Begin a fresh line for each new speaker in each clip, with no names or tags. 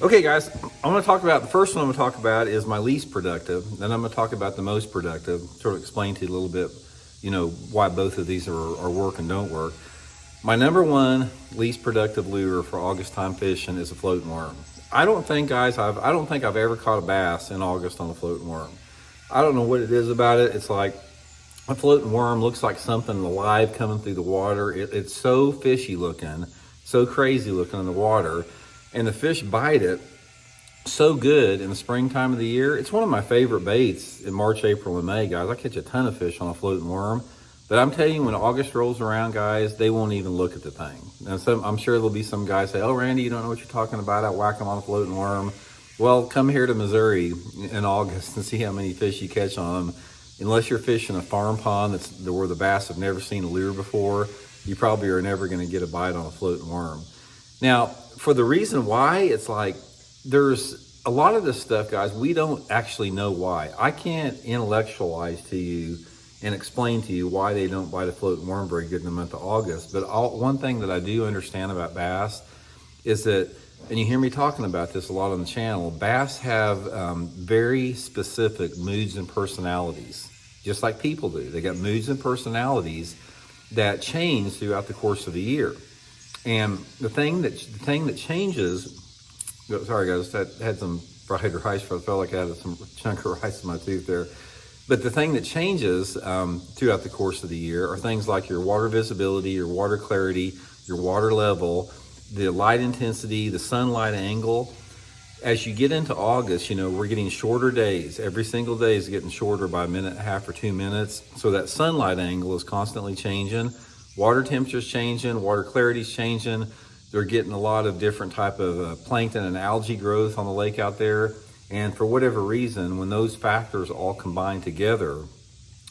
Okay guys, I'm going to talk about, the first one I'm going to talk about is my least productive. Then I'm going to talk about the most productive, sort of explain to you a little bit, why both of these are work and don't work. My number one least productive lure for August time fishing is a floating worm. I don't think I've ever caught a bass in August on a floating worm. I don't know what it is about it. It's like a floating worm looks like something alive coming through the water. It's so fishy looking, so crazy looking in the water. And the fish bite it so good in the springtime of the year. It's one of my favorite baits in March, April, and May, guys. I catch a ton of fish on a floating worm. But I'm telling you, when August rolls around, guys, they won't even look at the thing. And I'm sure there'll be some guys say, oh, Randy, you don't know what you're talking about. I whack them on a floating worm. Well, come here to Missouri in August and see how many fish you catch on them. Unless you're fishing a farm pond where the bass have never seen a lure before, you probably are never going to get a bite on a floating worm. Now, for the reason why, it's like there's a lot of this stuff, guys, we don't actually know why. I can't intellectualize to you and explain to you why they don't bite a floating worm very good in the month of August. But one thing that I do understand about bass is that, and you hear me talking about this a lot on the channel, bass have very specific moods and personalities, just like people do. They got moods and personalities that change throughout the course of the year. And the thing that changes, sorry guys, that had some fried rice, but I felt like I had some chunk of rice in my tooth there. But the thing that changes throughout the course of the year are things like your water visibility, your water clarity, your water level, the light intensity, the sunlight angle. As you get into August, we're getting shorter days. Every single day is getting shorter by a minute and a half or 2 minutes. So that sunlight angle is constantly changing. Water temperature's changing, water clarity's changing. They're getting a lot of different type of plankton and algae growth on the lake out there. And for whatever reason, when those factors all combine together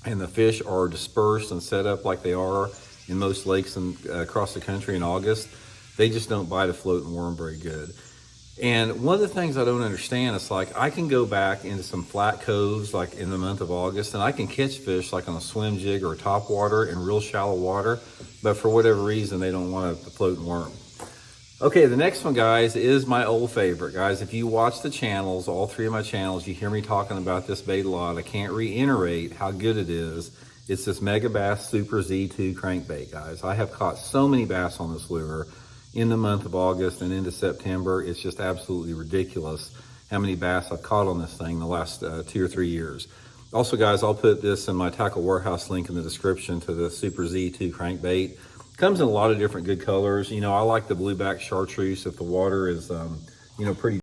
and the fish are dispersed and set up like they are in most lakes across the country in August, they just don't bite a floating worm very good. And one of the things I don't understand is, like, I can go back into some flat coves like in the month of August and I can catch fish like on a swim jig or a top water in real shallow water, but for whatever reason they don't want a floating worm. Okay, the next one, guys, is my old favorite. Guys, if you watch the channels, all three of my channels, you hear me talking about this bait a lot. I can't reiterate how good it is. It's this Mega Bass Super Z2 crankbait, guys. I have caught so many bass on this lure in the month of August and into September. It's just absolutely ridiculous how many bass I've caught on this thing the last 2 or 3 years. Also, guys, I'll put this in my Tackle Warehouse link in the description to the Super Z2 crankbait. Comes in a lot of different good colors. I like the blueback chartreuse if the water is, pretty